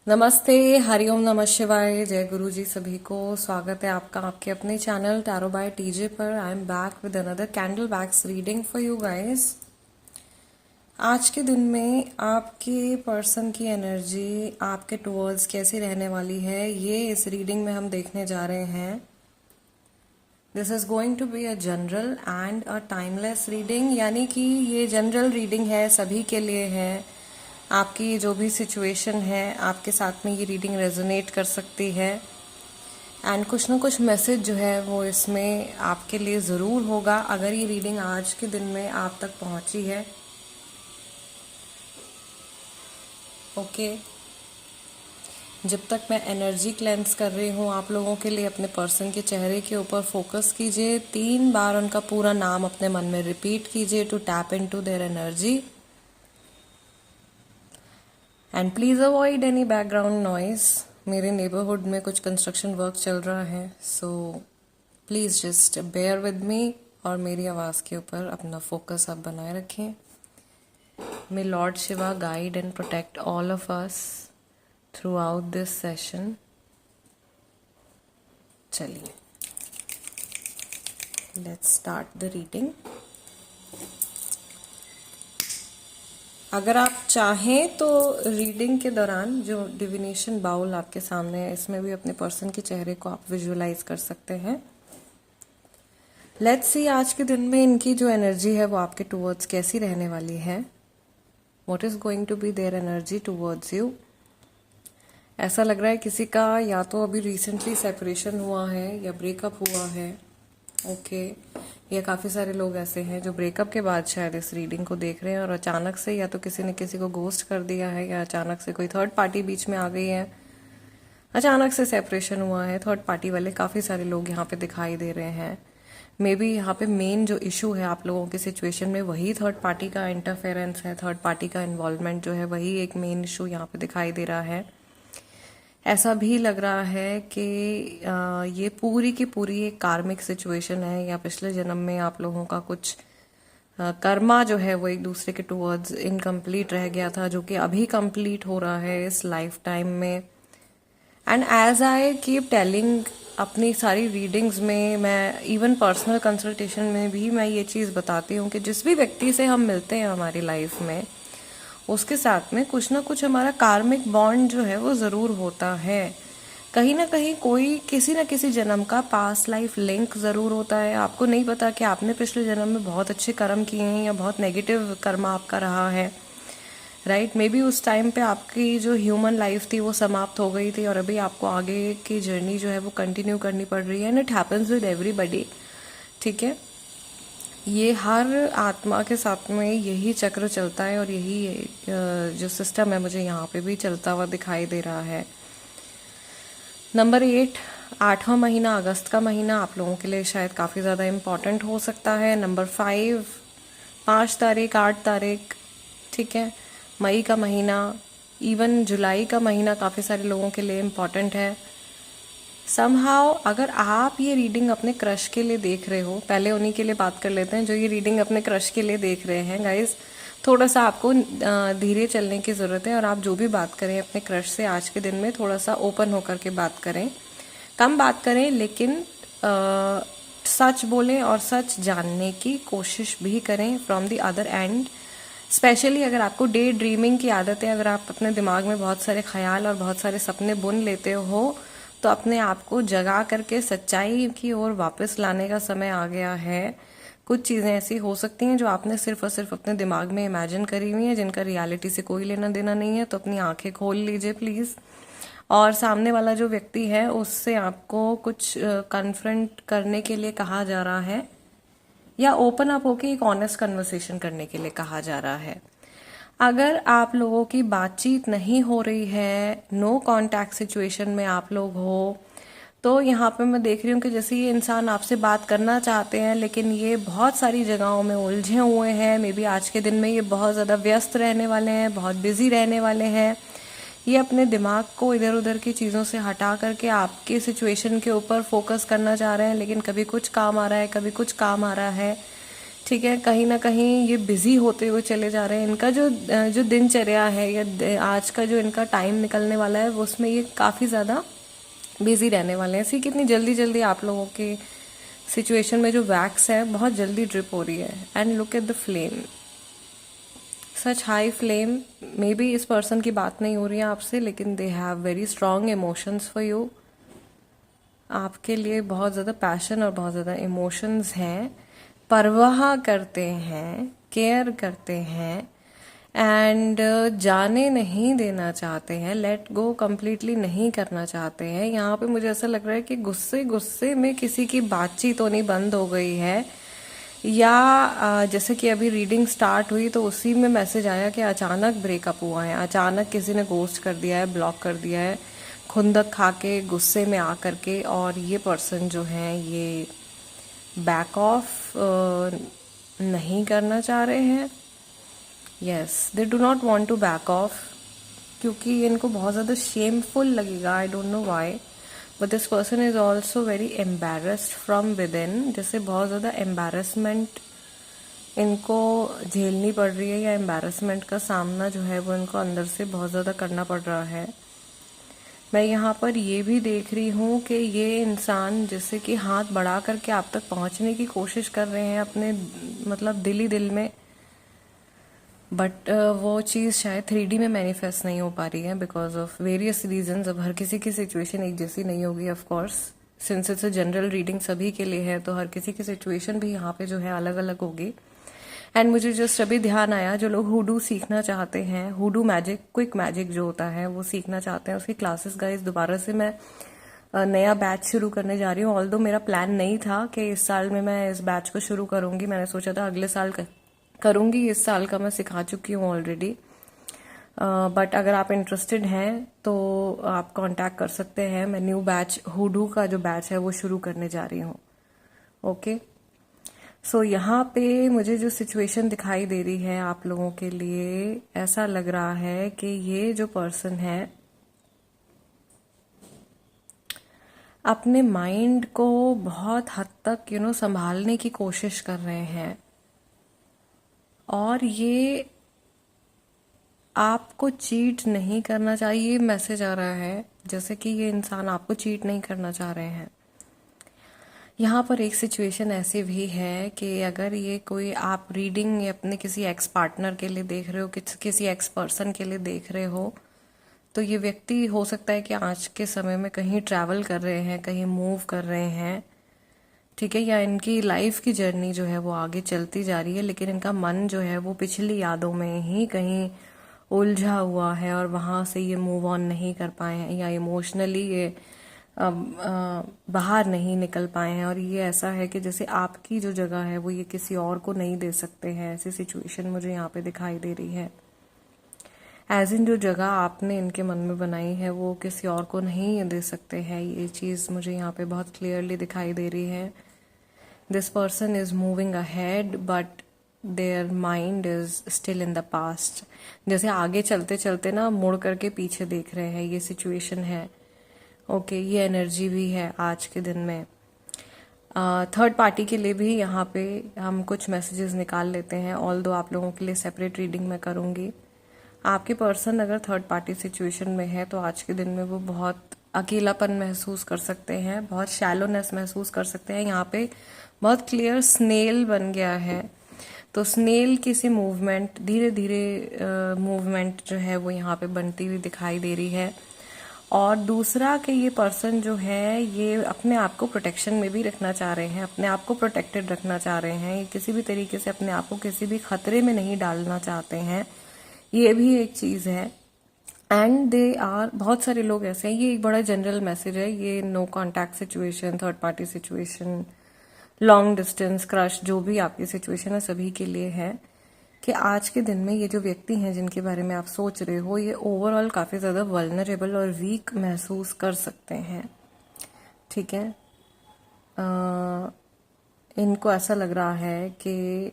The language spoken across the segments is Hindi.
नमस्ते, हरिओम, नमः शिवाय, जय गुरु जी सभी को। स्वागत है आपका आपके अपने चैनल टैरो बाय टीजे पर। I am back with another candle wax reading for you guys. आज के दिन में आपके पर्सन की एनर्जी आपके टुवर्ड्स कैसी रहने वाली है, ये इस रीडिंग में हम देखने जा रहे हैं। This is going to be a general and a timeless reading, यानी कि ये जनरल रीडिंग है, सभी के लिए है। आपकी जो भी सिचुएशन है आपके साथ में ये रीडिंग रेजोनेट कर सकती है एंड कुछ ना कुछ मैसेज जो है वो इसमें आपके लिए ज़रूर होगा अगर ये रीडिंग आज के दिन में आप तक पहुंची है। ओके, जब तक मैं एनर्जी क्लेंस कर रही हूँ आप लोगों के लिए, अपने पर्सन के चेहरे के ऊपर फोकस कीजिए। 3 बार उनका पूरा नाम अपने मन में रिपीट कीजिए to tap into their energy. And please avoid any background noise. मेरे नेबरहुड में कुछ कंस्ट्रक्शन वर्क चल रहा है, so please just bear with me और मेरी आवाज़ के ऊपर अपना फोकस आप बनाए रखें। May Lord Shiva guide and protect all of us throughout this session. चलिए, लेट्स स्टार्ट द रीडिंग। अगर आप चाहें तो रीडिंग के दौरान जो डिविनेशन बाउल आपके सामने है इसमें भी अपने पर्सन के चेहरे को आप विजुअलाइज कर सकते हैं। लेट्स सी आज के दिन में इनकी जो एनर्जी है वो आपके टुवर्ड्स कैसी रहने वाली है। What is going to be their energy towards you. ऐसा लग रहा है किसी का या तो अभी रिसेंटली सेपरेशन हुआ है या ब्रेकअप हुआ है। ओके, ये काफ़ी सारे लोग ऐसे हैं जो ब्रेकअप के बाद शायद इस रीडिंग को देख रहे हैं और अचानक से या तो किसी ने किसी को गोस्ट कर दिया है या अचानक से कोई थर्ड पार्टी बीच में आ गई है, अचानक से सेपरेशन हुआ है। थर्ड पार्टी वाले काफ़ी सारे लोग यहाँ पे दिखाई दे रहे हैं। मे बी यहाँ पे मेन जो इशू है आप लोगों की सिचुएशन में वही थर्ड पार्टी का इंटरफेरेंस है, थर्ड पार्टी का इन्वॉल्वमेंट जो है वही एक मेन इशू यहाँ पे दिखाई दे रहा है। ऐसा भी लग रहा है कि ये पूरी की पूरी एक कार्मिक सिचुएशन है या पिछले जन्म में आप लोगों का कुछ कर्मा जो है वो एक दूसरे के टुवर्ड्स इनकम्प्लीट रह गया था, जो कि अभी कंप्लीट हो रहा है इस लाइफ टाइम में। And as I keep telling अपनी सारी रीडिंग्स में, मैं इवन पर्सनल कंसल्टेशन में भी मैं ये चीज़ बताती हूँ कि जिस भी व्यक्ति से हम मिलते हैं हमारी लाइफ में उसके साथ में कुछ ना कुछ हमारा कार्मिक बॉन्ड जो है वो ज़रूर होता है। कहीं ना कहीं कोई किसी न किसी जन्म का पास्ट लाइफ लिंक ज़रूर होता है। आपको नहीं पता कि आपने पिछले जन्म में बहुत अच्छे कर्म किए हैं या बहुत नेगेटिव कर्म आपका रहा है, राइट। मे बी उस टाइम पे आपकी जो ह्यूमन लाइफ थी वो समाप्त हो गई थी और अभी आपको आगे की जर्नी जो है वो कंटिन्यू करनी पड़ रही है। And it happens with everybody, ठीक है। ये हर आत्मा के साथ में यही चक्र चलता है और यही जो सिस्टम है मुझे यहाँ पे भी चलता हुआ दिखाई दे रहा है। नंबर 8, 8वां महीना, अगस्त का महीना आप लोगों के लिए शायद काफ़ी ज़्यादा इम्पॉर्टेंट हो सकता है। नंबर 5, 5 तारीख, 8 तारीख, ठीक है। मई का महीना, इवन जुलाई का महीना काफ़ी सारे लोगों के लिए इम्पॉर्टेंट है। समहाउ अगर आप ये रीडिंग अपने क्रश के लिए देख रहे हो, पहले उन्हीं के लिए बात कर लेते हैं जो ये रीडिंग अपने क्रश के लिए देख रहे हैं। गाइज, थोड़ा सा आपको धीरे चलने की ज़रूरत है और आप जो भी बात करें अपने क्रश से आज के दिन में थोड़ा सा ओपन होकर के बात करें, कम बात करें लेकिन सच बोलें और सच जानने की कोशिश भी करें from the other and. Specially अगर आपको डे ड्रीमिंग की आदत है, अगर आप अपने दिमाग में बहुत सारे ख्याल और बहुत सारे सपने बुन लेते हो तो अपने आप को जगा करके सच्चाई की ओर वापस लाने का समय आ गया है। कुछ चीज़ें ऐसी हो सकती हैं जो आपने सिर्फ और सिर्फ अपने दिमाग में इमेजिन करी हुई हैं, जिनका रियलिटी से कोई लेना देना नहीं है। तो अपनी आंखें खोल लीजिए प्लीज़, और सामने वाला जो व्यक्ति है उससे आपको कुछ कन्फ्रंट करने के लिए कहा जा रहा है या ओपन अप होके एक ऑनेस्ट कन्वर्सेशन करने के लिए कहा जा रहा है। अगर आप लोगों की बातचीत नहीं हो रही है, नो कांटेक्ट सिचुएशन में आप लोग हो, तो यहाँ पे मैं देख रही हूँ कि जैसे ये इंसान आपसे बात करना चाहते हैं लेकिन ये बहुत सारी जगहों में उलझे हुए हैं। मे बी आज के दिन में ये बहुत ज़्यादा व्यस्त रहने वाले हैं, बहुत बिजी रहने वाले हैं। ये अपने दिमाग को इधर उधर की चीज़ों से हटा करके आपके सिचुएशन के ऊपर फोकस करना चाह रहे हैं, लेकिन कभी कुछ काम आ रहा है, कभी कुछ काम आ रहा है। ठीक है, कहीं ना कहीं ये बिजी होते हुए चले जा रहे हैं। इनका जो जो दिनचर्या है या आज का जो इनका टाइम निकलने वाला है वो उसमें ये काफ़ी ज़्यादा बिजी रहने वाले हैं। सी कितनी जल्दी जल्दी आप लोगों के सिचुएशन में जो वैक्स है बहुत जल्दी ड्रिप हो रही है। And look at the flame, such high flame. May be इस पर्सन की बात नहीं हो रही है आपसे, लेकिन they have very strong emotions for you. आपके लिए बहुत ज़्यादा पैशन और बहुत ज़्यादा इमोशंस हैं, परवाह करते हैं, केयर करते हैं एंड जाने नहीं देना चाहते हैं, लेट गो कंप्लीटली नहीं करना चाहते हैं। यहाँ पे मुझे ऐसा लग रहा है कि गुस्से गुस्से में किसी की बातचीत होनी बंद हो गई है, या जैसे कि अभी रीडिंग स्टार्ट हुई तो उसी में मैसेज आया कि अचानक ब्रेकअप हुआ है, अचानक किसी ने गोस्ट कर दिया है, ब्लॉक कर दिया है, खुंदक खा के गुस्से में आ करके। और ये पर्सन जो है ये बैक ऑफ नहीं करना चाह रहे हैं। Yes, they do not want to back off, क्योंकि इनको बहुत ज़्यादा शेमफुल लगेगा। I don't know why, but this person is also very embarrassed from within. जैसे बहुत ज़्यादा एम्बेरसमेंट इनको झेलनी पड़ रही है, या एम्बेरसमेंट का सामना जो है वो इनको अंदर से बहुत ज़्यादा करना पड़ रहा है। मैं यहाँ पर ये भी देख रही हूँ कि ये इंसान जैसे कि हाथ बढ़ा करके आप तक पहुँचने की कोशिश कर रहे हैं अपने मतलब दिल ही दिल में, बट वो चीज़ शायद 3D में मैनिफेस्ट नहीं हो पा रही है बिकॉज ऑफ वेरियस रीजंस। अब हर किसी की सिचुएशन एक जैसी नहीं होगी of course, since it's a general reading सभी के लिए है, तो हर किसी की सिचुएशन भी यहाँ पे जो है अलग अलग होगी। एंड मुझे जस्ट अभी ध्यान आया, जो लोग हुडू सीखना चाहते हैं, हुडू मैजिक, क्विक मैजिक जो होता है वो सीखना चाहते हैं, उसकी क्लासेस गाइस दोबारा से मैं नया बैच शुरू करने जा रही हूँ। ऑल्दो मेरा प्लान नहीं था कि इस साल में मैं इस बैच को शुरू करूंगी, मैंने सोचा था अगले साल करूंगी, इस साल का मैं सिखा चुकी हूँ ऑलरेडी। बट अगर आप इंटरेस्टेड हैं तो आप कांटेक्ट कर सकते हैं। मैं न्यू बैच हुडू का जो बैच है वो शुरू करने जा रही हूँ। ओके, सो यहाँ पे मुझे जो सिचुएशन दिखाई दे रही है आप लोगों के लिए, ऐसा लग रहा है कि ये जो पर्सन है अपने माइंड को बहुत हद तक संभालने की कोशिश कर रहे हैं, और ये आपको चीट नहीं करना चाहिए मैसेज आ रहा है, जैसे कि ये इंसान आपको चीट नहीं करना चाह रहे हैं। यहाँ पर एक सिचुएशन ऐसी भी है कि अगर ये कोई आप रीडिंग अपने किसी एक्स पार्टनर के लिए देख रहे हो, किसी एक्स पर्सन के लिए देख रहे हो, तो ये व्यक्ति हो सकता है कि आज के समय में कहीं ट्रैवल कर रहे हैं, कहीं मूव कर रहे हैं, ठीक है, या इनकी लाइफ की जर्नी जो है वो आगे चलती जा रही है, लेकिन इनका मन जो है वो पिछली यादों में ही कहीं उलझा हुआ है और वहां से ये मूव ऑन नहीं कर पाए हैं, या इमोशनली ये बाहर नहीं निकल पाए हैं। और ये ऐसा है कि जैसे आपकी जो जगह है वो ये किसी और को नहीं दे सकते हैं, ऐसी सिचुएशन मुझे यहाँ पे दिखाई दे रही है। एज इन जो जगह आपने इनके मन में बनाई है वो किसी और को नहीं दे सकते हैं, ये चीज़ मुझे यहाँ पे बहुत क्लियरली दिखाई दे रही है। This person is moving ahead but their mind is still in the past. जैसे आगे चलते चलते ना मुड़ करके पीछे देख रहे हैं, ये सिचुएशन है। ओके, ये एनर्जी भी है आज के दिन में। थर्ड पार्टी के लिए भी यहाँ पे हम कुछ मैसेजेस निकाल लेते हैं, ऑल्दो आप लोगों के लिए सेपरेट रीडिंग मैं करूँगी। आपके पर्सन अगर थर्ड पार्टी सिचुएशन में है तो आज के दिन में वो बहुत अकेलापन महसूस कर सकते हैं, बहुत शैलोनेस महसूस कर सकते हैं। यहाँ पे बहुत क्लियर स्नेल बन गया है, तो स्नेल की सी मूवमेंट, धीरे धीरे मूवमेंट जो है वो यहाँ पे बनती हुई दिखाई दे रही है। और दूसरा कि ये पर्सन जो है ये अपने आप को प्रोटेक्शन में भी रखना चाह रहे हैं, अपने आप को प्रोटेक्टेड रखना चाह रहे हैं, ये किसी भी तरीके से अपने आप को किसी भी खतरे में नहीं डालना चाहते हैं, ये भी एक चीज़ है। एंड दे आर, बहुत सारे लोग ऐसे हैं, ये एक बड़ा जनरल मैसेज है, ये no contact situation, third party situation, long distance, crush, जो भी आपकी सिचुएशन है सभी के लिए है कि आज के दिन में ये जो व्यक्ति हैं जिनके बारे में आप सोच रहे हो, ये ओवरऑल काफ़ी ज़्यादा वल्नरेबल और वीक महसूस कर सकते हैं, ठीक है। इनको ऐसा लग रहा है कि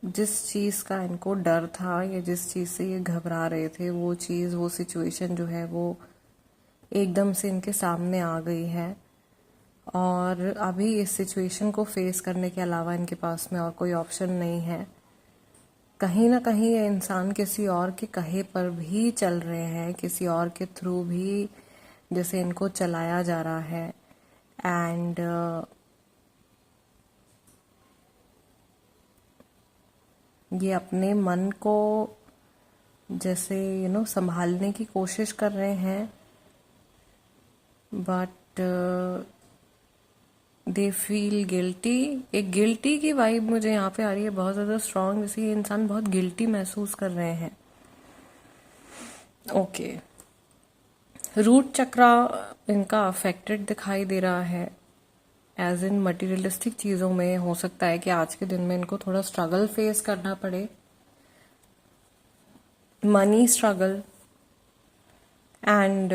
जिस चीज़ का इनको डर था या जिस चीज़ से ये घबरा रहे थे, वो चीज़, वो सिचुएशन जो है वो एकदम से इनके सामने आ गई है। और अभी इस सिचुएशन को फेस करने के अलावा इनके पास में और कोई ऑप्शन नहीं है। कहीं ना कहीं ये इंसान किसी और के कहे पर भी चल रहे हैं, किसी और के थ्रू भी जैसे इनको चलाया जा रहा है। एंड ये अपने मन को जैसे संभालने की कोशिश कर रहे हैं, बट दे फील गिल्टी। एक गिल्टी की वाइब मुझे यहाँ पे आ रही है बहुत ज़्यादा स्ट्रांग, जैसे ये इंसान बहुत गिल्टी महसूस कर रहे हैं। ओके, रूट चक्रा इनका अफेक्टेड दिखाई दे रहा है, एज इन मटीरियलिस्टिक चीज़ों में। हो सकता है कि आज के दिन में इनको थोड़ा स्ट्रगल फेस करना पड़े, मनी स्ट्रगल। एंड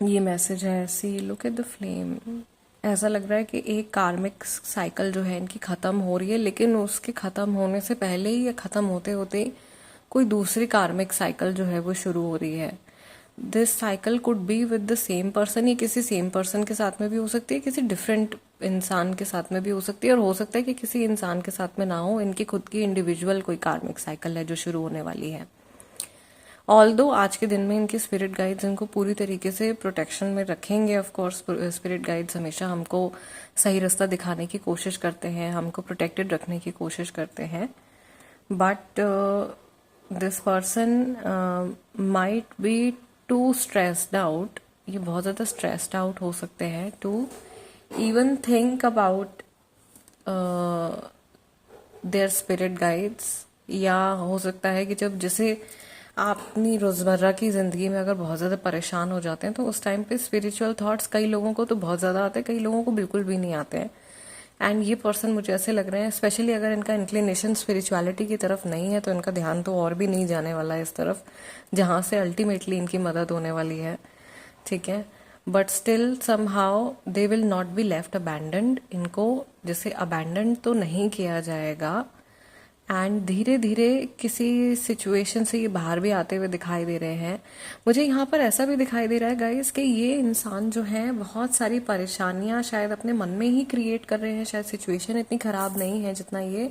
ये मैसेज है, see look at the flame. ऐसा लग रहा है कि एक कार्मिक साइकिल जो है इनकी ख़त्म हो रही है, लेकिन उसके ख़त्म होने से पहले ही या ख़त्म होते होते ही कोई दूसरी कार्मिक साइकिल जो है वो शुरू हो रही है। This cycle could be with the same person. ये किसी सेम पर्सन के साथ में भी हो सकती है, किसी डिफरेंट इंसान के साथ में भी हो सकती है, और हो सकता है कि किसी इंसान के साथ में ना हो, इनकी खुद की इंडिविजुअल कोई कार्मिक साइकिल है जो शुरू होने वाली है। ऑल्दो आज के दिन में इनके स्पिरिट गाइड्स इनको पूरी तरीके से प्रोटेक्शन में रखेंगे। ऑफ कोर्स स्पिरिट गाइड्स हमेशा हमको सही रास्ता दिखाने की कोशिश करते हैं, हमको प्रोटेक्टेड रखने की कोशिश करते हैं, but this person might be too stressed out. ये बहुत ज़्यादा स्ट्रेस्ड आउट हो सकते हैं to even think about their spirit guides. या हो सकता है कि जब जैसे आप अपनी रोज़मर्रा की ज़िंदगी में अगर बहुत ज़्यादा परेशान हो जाते हैं तो उस टाइम पे स्पिरिचुअल थॉट्स कई लोगों को तो बहुत ज़्यादा आते हैं, कई लोगों को बिल्कुल भी नहीं आते हैं। एंड ये पर्सन मुझे ऐसे लग रहे हैं, स्पेशली अगर इनका इंक्लिनेशन स्पिरिचुअलिटी की तरफ नहीं है तो इनका ध्यान तो और भी नहीं जाने वाला है इस तरफ, जहाँ से अल्टीमेटली इनकी मदद होने वाली है। ठीक है, but still somehow they will not be left abandoned. इनको जैसे अबैंडन तो नहीं किया जाएगा, एंड धीरे धीरे किसी सिचुएशन से ये बाहर भी आते हुए दिखाई दे रहे हैं। मुझे यहाँ पर ऐसा भी दिखाई दे रहा है गाइस कि ये इंसान जो है बहुत सारी परेशानियां शायद अपने मन में ही क्रिएट कर रहे हैं। शायद सिचुएशन इतनी खराब नहीं है जितना ये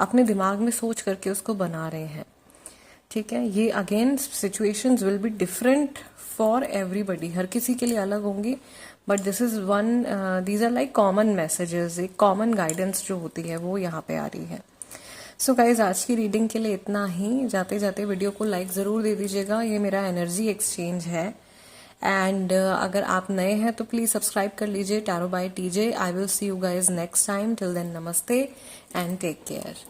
अपने दिमाग में सोच करके उसको बना रहे हैं। ठीक है, ये again situations will be different for everybody, हर किसी के लिए अलग होंगी, but this is one, these are like common messages. एक कॉमन गाइडेंस जो होती है वो यहाँ पे आ रही है। सो गाइज, आज की रीडिंग के लिए इतना ही। जाते जाते वीडियो को लाइक ज़रूर दे दीजिएगा, ये मेरा एनर्जी एक्सचेंज है। एंड अगर आप नए हैं तो प्लीज़ सब्सक्राइब कर लीजिए tarot by TJ. I will see you guys next time. Till then, नमस्ते एंड टेक केयर।